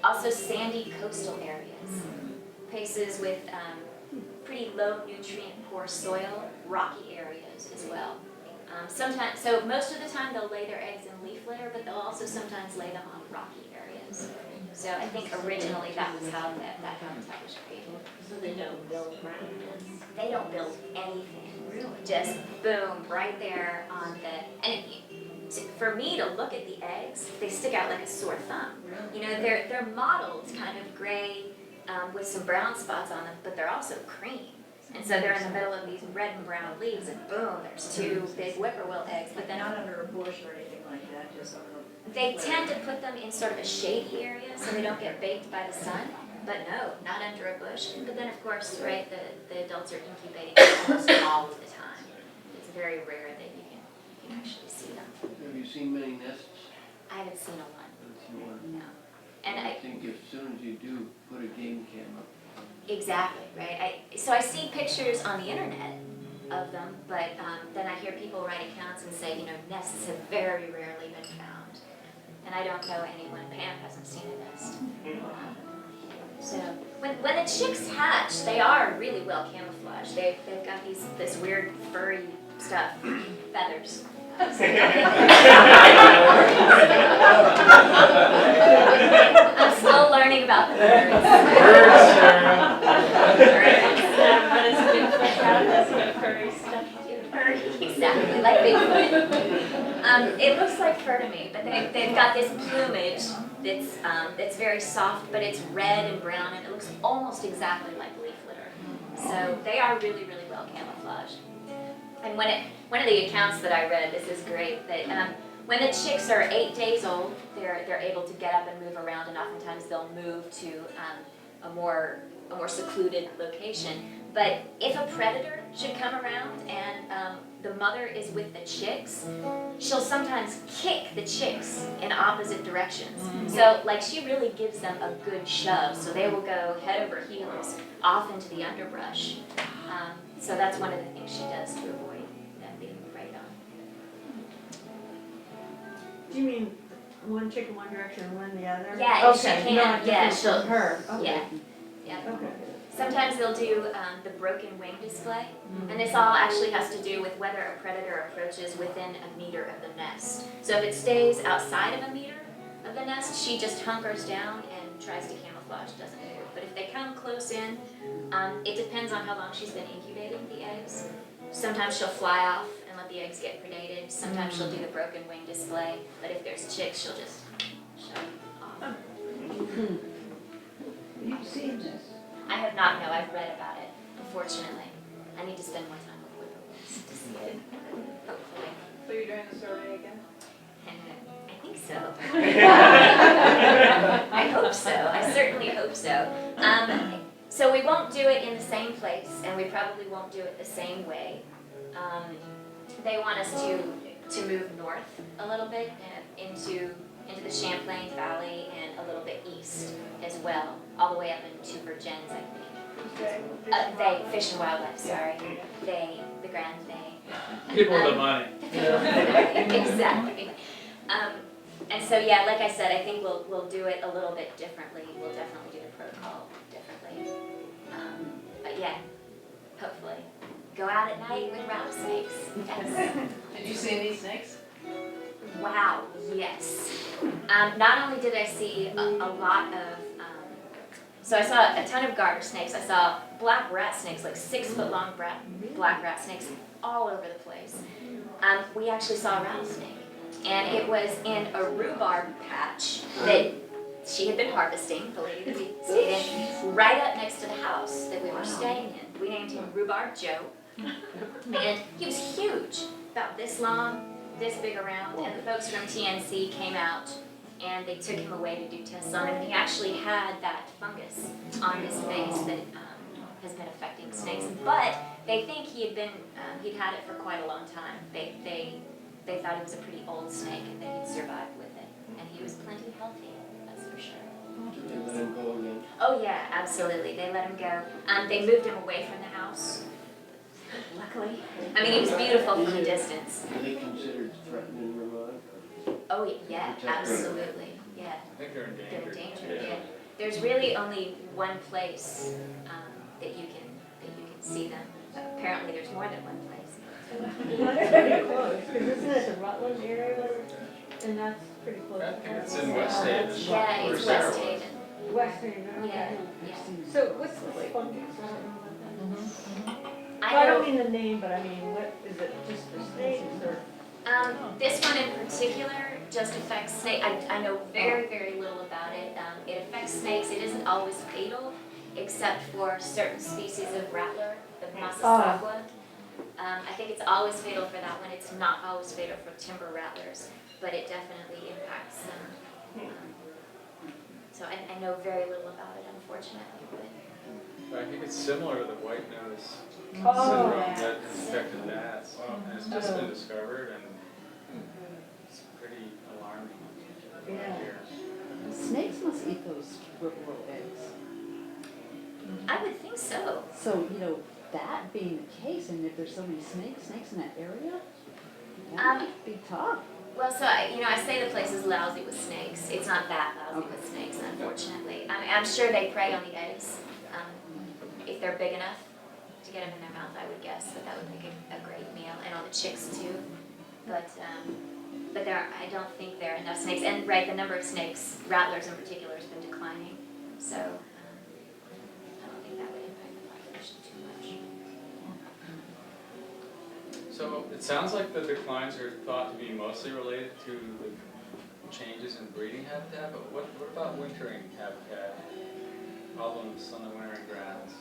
Also sandy coastal areas, places with pretty low nutrient poor soil, rocky areas as well. Sometimes, so most of the time they'll lay their eggs in leaf litter, but they'll also sometimes lay them on rocky areas. So I think originally that was how that habitat was created. So they don't build ground nests? They don't build anything, just boom, right there on the, and for me to look at the eggs, they stick out like a sore thumb. They're mottled kind of gray with some brown spots on them, but they're also cream. And so they're in the middle of these red and brown leaves, and boom, there's two big whippoorwill eggs, but then Not under a bush or anything like that, just on the. they tend to put them in sort of a shady area so they don't get baked by the sun. But no, not under a bush. But then, of course, right, the adults are incubating almost all of the time. It's very rare that you can actually see them. Have you seen many nests? I haven't seen a one, Haven't seen one. no. And I think as soon as you do, put a game cam up. exactly, right. So I see pictures on the internet of them, but then I hear people write accounts and say, nests have very rarely been found. And I don't know anyone, Pam hasn't seen a nest. So when the chicks hatch, they are really well camouflaged. They've got this weird furry stuff, feathers. I'm still learning about the birds. But it's Bigfoot out, that's what furry stuff too. Furry, exactly, like Bigfoot. It looks like fur to me, but they've got this plumage that's very soft, but it's red and brown, and it looks almost exactly like leaf litter. So they are really, really well camouflaged. And one of the accounts that I read, this is great, that when the chicks are 8 days old, they're able to get up and move around, and oftentimes they'll move to a more secluded location. But if a predator should come around and the mother is with the chicks, she'll sometimes kick the chicks in opposite directions. So she really gives them a good shove, so they will go head over heels off into the underbrush. So that's one of the things she does to avoid them being preyed on. Do you mean one chick in one direction and one the other? Yeah, if she Okay, can, not yeah, different from her. Okay. Yeah. Yeah. Okay. Sometimes they'll do the broken wing display, and this all actually has to do with whether a predator approaches within a meter of the nest. So if it stays outside of a meter of the nest, she just hunkers down and tries to camouflage, doesn't move. But if they come close in, it depends on how long she's been incubating the eggs. Sometimes she'll fly off and let the eggs get predated. Sometimes she'll do the broken wing display, but if there's chicks, she'll just shove off. You've seen this? I have not, no, I've read about it, unfortunately. I need to spend more time with whippoorwills to see it, hopefully. So you're doing the survey again? I think so. I hope so, I certainly hope so. So we won't do it in the same place, and we probably won't do it the same way. They want us to move north a little bit into the Champlain Valley and a little bit east as well, all the way up into Virgins, I think. They, Fish and Wildlife, sorry. They, the Grand They. People with the money. Exactly. And so, yeah, like I said, I think we'll do it a little bit differently. We'll definitely do the protocol differently. But yeah, hopefully. Go out at night with rattlesnakes. Yes. Did you see any snakes? Wow, yes. Not only did I see a lot of, so I saw a ton of garter snakes. I saw black rat snakes, like 6 foot long black rat snakes all over the place. We actually saw a rattlesnake, and it was in a rhubarb patch that she had been harvesting, the lady that we stayed in, right up next to the house that we were staying in. We named him Rhubarb Joe, and he was huge, about this long, this big around, and the folks from TNC came out and they took him away to do tests on him. He actually had that fungus on his face that has been affecting snakes, but they think he'd had it for quite a long time. They thought he was a pretty old snake and that he'd survived with it, and he was plenty healthy, that's for sure. They let him go again. Oh yeah, absolutely, they let him go. They moved him away from the house, luckily. I mean, he was beautiful from a distance. Are they considered threatened in Vermont? Oh yeah, absolutely, yeah. I think they're in danger. They're endangered, yeah. There's really only one place that you can see them. Apparently, there's more than one place. That's pretty close, because isn't it the Rutland area? And that's pretty close. I think it's in West Haven. Yeah, Where it's Sarah West was. Haven. West Haven, Yeah, okay. yeah. So what's the fungus? I don't know about that. I I don't know, mean the name, but I mean, what, is it just for snakes or? this one in particular just affects snake. I know very, very little about it. It affects snakes. It isn't always fatal, except for certain species of rattler, the Massasauga. I think it's always fatal for that one. It's not always fatal for timber rattlers, but it definitely impacts them. So I know very little about it, unfortunately, but I think it's similar to the white nose Oh, syndrome yeah. that infected bats. And it's just been discovered and it's pretty alarming Yeah. here. Snakes must eat those whippoorwill eggs. I would think so. So, you know, that being the case, and if there's so many snakes in that area, that Um, might be tough. Well, so I say the place is lousy with snakes. It's not that lousy with snakes, unfortunately. I'm sure they prey on the eggs. If they're big enough to get them in their mouth, I would guess that would make a great meal, and on the chicks too. But I don't think there are enough snakes. And right, the number of snakes, rattlers in particular, has been declining. So I don't think that would impact the population too much. So it sounds like the declines are thought to be mostly related to the changes in breeding habitat, but what about wintering habitat? Problems on the wintering grounds?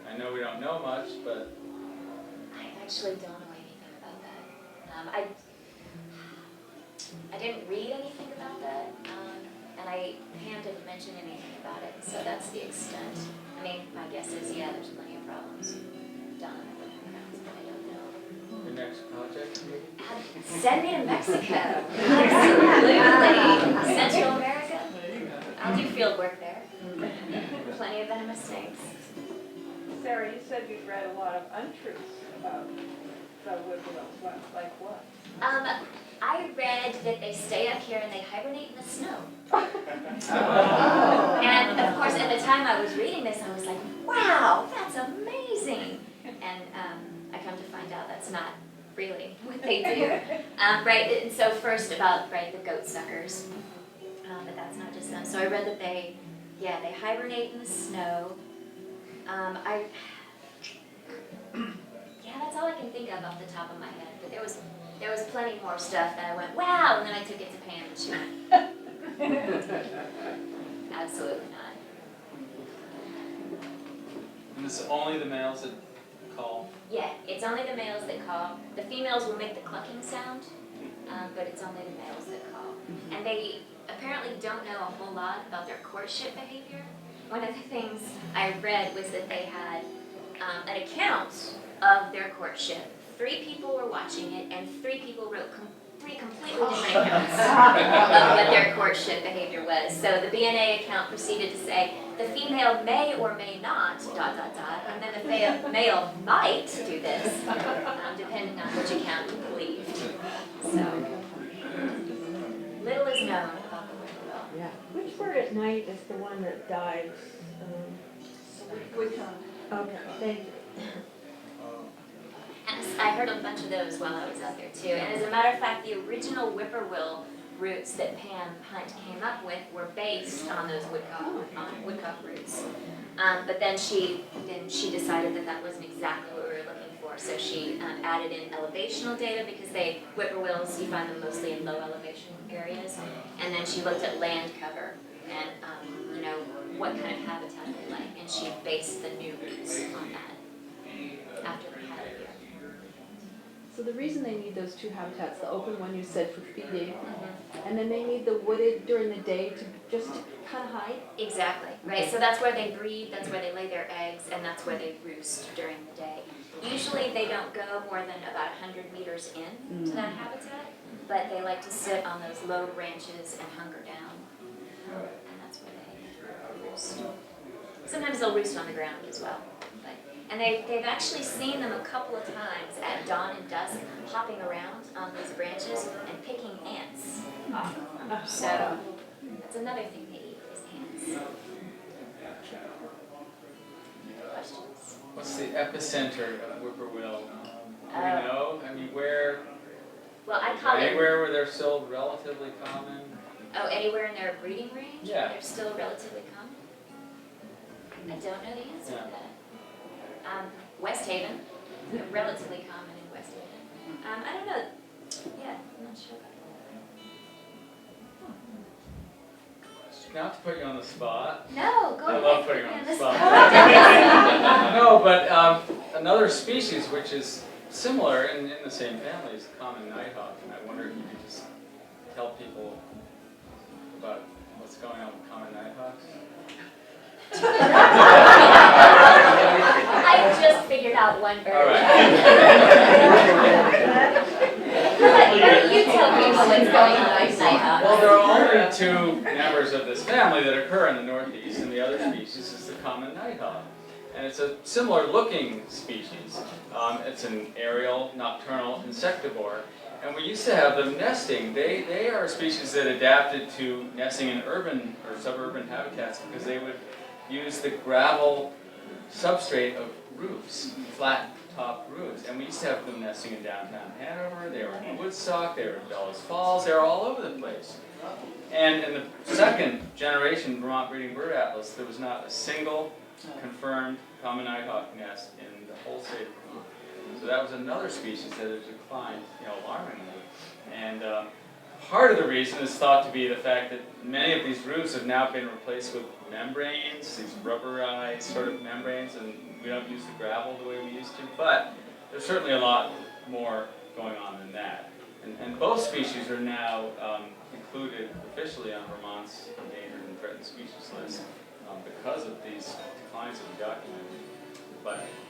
I know we don't know much, but I actually don't know anything about that. I didn't read anything about that, and Pam didn't mention anything about it, so that's the extent. I mean, my guess is, yeah, there's plenty of problems down in the wintering grounds, but I don't know. your next project maybe? Send me to Mexico. Absolutely. Central America. I'll do field work there. Plenty of venomous snakes. Sarah, you said you've read a lot of untruths about the whippoorwills. Like what? I read that they stay up here and they hibernate in the snow. And of course, at the time I was reading this, I was like, wow, that's amazing. And I come to find out that's not really what they do. Right, and so first about, right, the goat suckers. But that's not just them. So I read that they hibernate in the snow. Yeah, that's all I can think of off the top of my head. But there was plenty more stuff that I went, wow, and then I took it to Pam and she went, absolutely not. And it's only the males that call? Yeah, it's only the males that call. The females will make the clucking sound, but it's only the males that call. And they apparently don't know a whole lot about their courtship behavior. One of the things I read was that they had an account of their courtship. 3 people were watching it, and 3 people wrote 3 completely different accounts of what their courtship behavior was. So the BNA account proceeded to say, the female may or may not, ... and then the male might do this, depending on which account you believed. So, little is known about the whippoorwill. Yeah. Which bird at night is the one that dives? Woodcock. Okay, thank you. And I heard a bunch of those while I was out there too. And as a matter of fact, the original whippoorwill routes that Panhunt came up with were based on those woodcock routes. But then she decided that that wasn't exactly what we were looking for. So she added in elevational data because whippoorwills, you find them mostly in low elevation areas. And then she looked at land cover and what kind of habitat they like. And she based the new routes on that after they had it here. So the reason they need those 2 habitats, the open one you said for feeding, and then they need the wooded during the day to just kind of hide? Exactly, right? So that's where they breed, that's where they lay their eggs, and that's where they roost during the day. Usually they don't go more than about 100 meters in to that habitat, but they like to sit on those low branches and hunker down, and that's where they roost. Sometimes they'll roost on the ground as well. And they've actually seen them a couple of times at dawn and dusk, hopping around on these branches and picking ants off of them. So that's another thing they eat is ants. Questions? What's the epicenter of whippoorwill? Do we know? I mean, where? Well, I call it. Anywhere where they're still relatively common? Oh, anywhere in their breeding range? Yeah. They're still relatively common? I don't know the answer to that. West Haven, they're relatively common in West Haven. I don't know. Yeah, I'm not sure about that. Not to put you on the spot. No, go I ahead. love putting you on Yeah, the this- spot. No, but another species which is similar and in the same family is the common nighthawk. And I wonder if you could just tell people about what's going on with common nighthawks. I just figured out one bird. All right. How about you tell people what's going on with nighthawks? Well, there are only 2 members of this family that occur in the Northeast, and the other species is the common nighthawk. And it's a similar looking species. It's an aerial, nocturnal insectivore. And we used to have them nesting. They are a species that adapted to nesting in urban or suburban habitats because they would use the gravel substrate of roofs, flat top roofs. And we used to have them nesting in downtown Hanover, they were in Woodstock, they were in Bellows Falls, they were all over the place. And in the 2nd generation Vermont Breeding Bird Atlas, there was not a single confirmed common nighthawk nest in the whole state of Vermont. So that was another species that had declined, alarmingly. And part of the reason is thought to be the fact that many of these roofs have now been replaced with membranes, these rubberized sort of membranes, and we don't use the gravel the way we used to. But there's certainly a lot more going on than that. And both species are now included officially on Vermont's endangered and threatened species list because of these declines that we documented.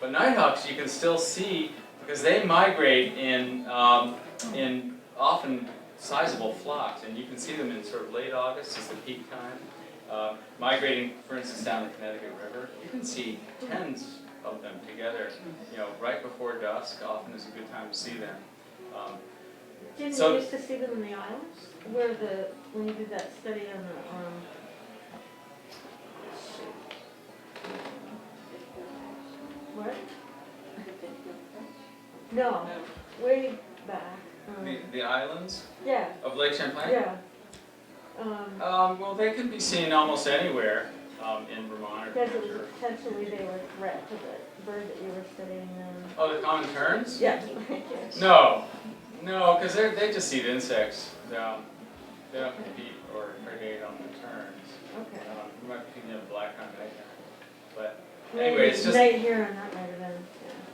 But nighthawks you can still see because they migrate in often sizable flocks, and you can see them in sort of late August is the peak time. Migrating, for instance, down the Connecticut River, you can see tens of them together, right before dusk. Often is a good time to see them. Didn't So- you used to see them in the islands? Where when you did that study on the, what? No, way back. The islands Yeah, of Lake Champlain? yeah. Well, they can be seen almost anywhere in Vermont or Because New it was Hampshire. potentially they were a threat to the bird that you were studying then. Oh, the common terns? Yeah. No, because they just eat insects. They don't compete or predate on the terns. Okay. You might be thinking of black on night heron. But Maybe anyway, it's just night heron, that might have been,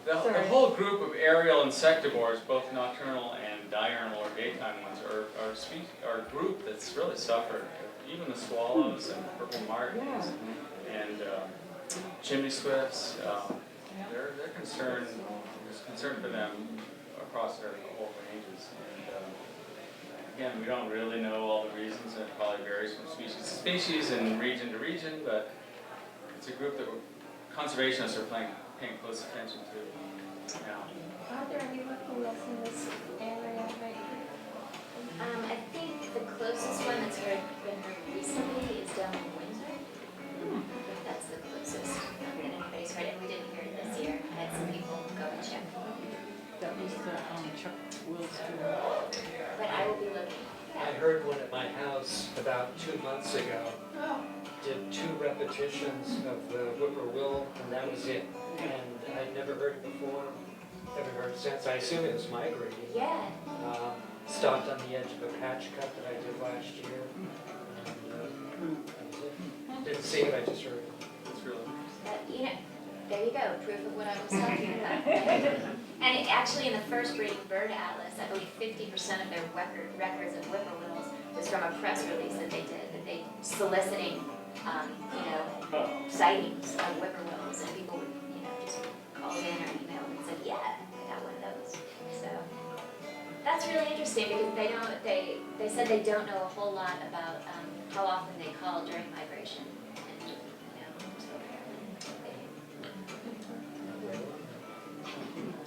the Sorry. whole group of aerial insectivores, both nocturnal and diurnal or daytime ones, are a group that's really suffered. Even the swallows and purple martins and chimney swifts, they're concerned. There's concern for them across their whole ranges. And again, we don't really know all the reasons, and it probably varies from species to species and region to region, but it's a group that conservationists are paying close attention to now. Are there any whippoorwills in this area right here? I think the closest one that's been heard recently is down in Windsor. That's the closest that anybody's heard, and we didn't hear it this year. I had some people go and check. That was the Chuck Wilson. But I will be looking. I heard one at my house about 2 months ago. Did 2 repetitions of the whippoorwill, and that was it. And I'd never heard it before, never heard it since. I assume it was migrating. Yeah. Stopped on the edge of a patch cut that I did last year. And, that was it. Didn't see it, I just heard it. It's really You know, there you go, proof of what I was talking about. And actually, in the first breeding bird atlas, I believe 50% of their records of whippoorwills was from a press release that they did, that they soliciting, sightings of whippoorwills, and people would, just call in or email and said, yeah, I got one of those. So that's really interesting because they said they don't know a whole lot about how often they call during migration.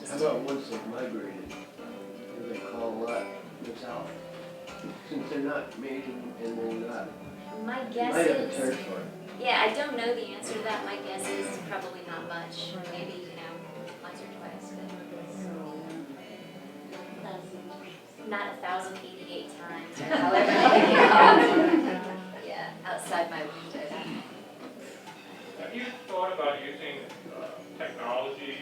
How about once they've migrated, do they call a lot in the south? Since they're not mating and they're not, My you guess might have a is, territory. yeah, I don't know the answer to that. My guess is probably not much. Maybe, once or twice, but not 1,088 times or however many they call. Yeah, outside my window. Have you thought about using technology,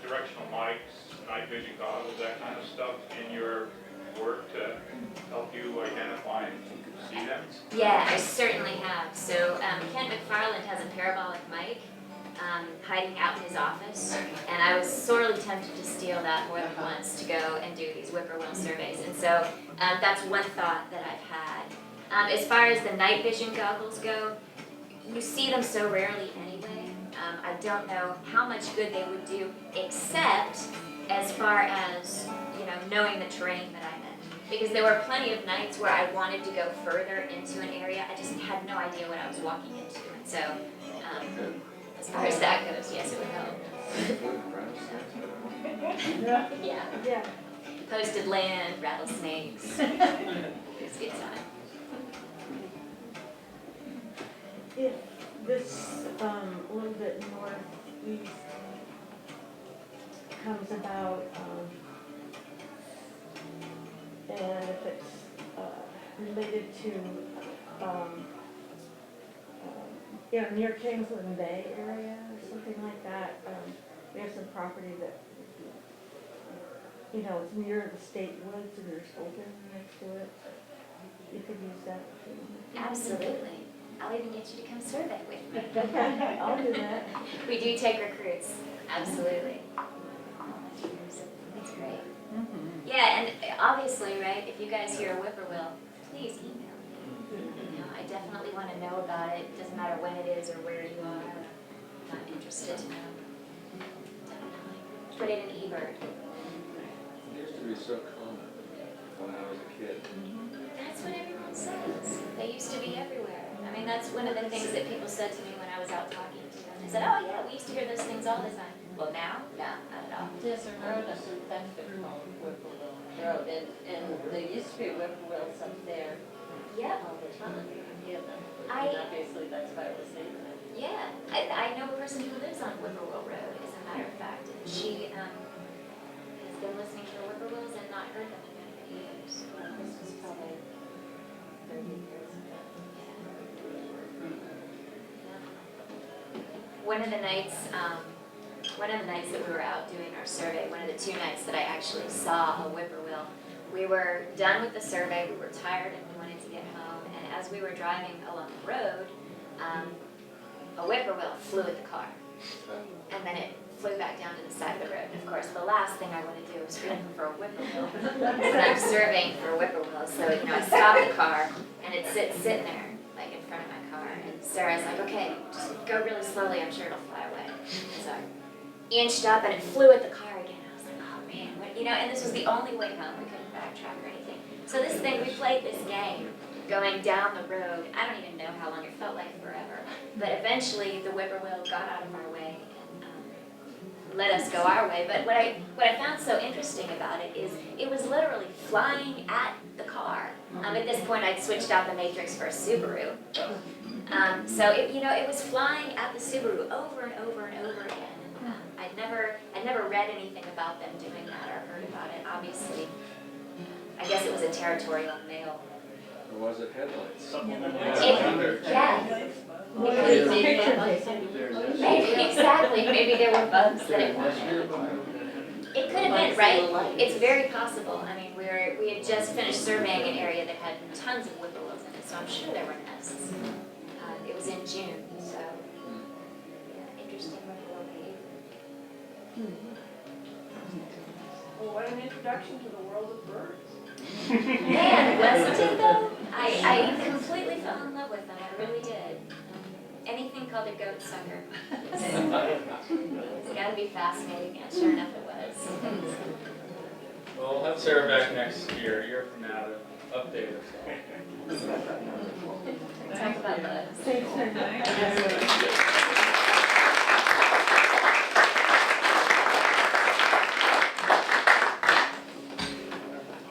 directional mics, night vision goggles, that kind of stuff in your work to help you identify and see them? Yeah, I certainly have. So Ken McFarland has a parabolic mic hiding out in his office, and I was sorely tempted to steal that more than once to go and do these whippoorwill surveys. And so that's one thought that I've had. As far as the night vision goggles go, you see them so rarely anyway. I don't know how much good they would do, except as far as, knowing the terrain that I'm in. Because there were plenty of nights where I wanted to go further into an area, I just had no idea what I was walking into. And so, as far as that goes, yes, it would help. Yeah. Posted land, rattlesnakes. It's a good time. If this, a little bit northeast comes about, and if it's, related to, near Kingsland Bay area or something like that, we have some property that, it's near the state woods and there's open next to it. You could use that. Absolutely. I'll even get you to come survey with me. Okay, I'll do that. We do take recruits, absolutely. That's great. Yeah, and obviously, right, if you guys hear a whippoorwill, please email me. I definitely want to know about it. It doesn't matter when it is or where you are. I'm interested to know. Definitely. Put it in eBird. It used to be so common when I was a kid. That's what everyone says. They used to be everywhere. I mean, that's one of the things that people said to me when I was out talking to them. They said, oh yeah, we used to hear those things all the time. Well now, no, not at all. There's a rodent infected called whippoorwill. Road, and there used to be whippoorwills up there Yep, all the time, you hear them. I- And obviously, that's why I was saying that. yeah. I know a person who lives on Whippoorwill Road, as a matter of fact, and she has been listening for whippoorwills and not heard them in many, many years. This was probably 30 years ago. One of the nights that we were out doing our survey, one of the 2 nights that I actually saw a whippoorwill, we were done with the survey, we were tired and we wanted to get home, and as we were driving along the road, a whippoorwill flew at the car. And then it flew back down to the side of the road. And of course, the last thing I want to do is run for a whippoorwill. And I'm surveying for whippoorwills, so I stop the car, and it's sitting there, like in front of my car. And Sarah's like, okay, just go really slowly, I'm sure it'll fly away. So I inched up, and it flew at the car again. I was like, oh man, what, and this was the only way home. We couldn't backtrack or anything. So this thing, we played this game going down the road. I don't even know how long, it felt like forever. But eventually, the whippoorwill got out of our way and let us go our way. But what I found so interesting about it is it was literally flying at the car. At this point, I'd switched out the Matrix for a Subaru. So it was flying at the Subaru over and over and over again. And, I'd never read anything about them doing that or heard about it. Obviously, I guess it was a territorial male. Or was it headlights? Maybe, exactly. Maybe there were bugs that it That's wanted. your bug. It could have been, right? It's very possible. I mean, we had just finished surveying an area that had tons of whippoorwills in it, so I'm sure there were nests. It was in June, so yeah, interesting whippoorwill behavior. Well, what an introduction to the world of birds. Man, wasn't it though? I completely fell in love with them. I really did. Anything called a goat sucker. It's got to be fascinating, and sure enough, it was. Well, we'll have Sarah back next year, a year from now, to update us. Talk about bugs. Thanks for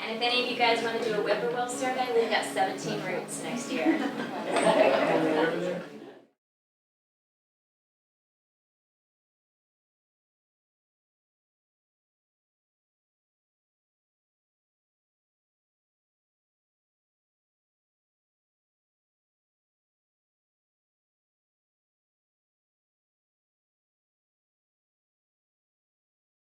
And if any of you guys want to do a whippoorwill survey, we've got 17 routes next year.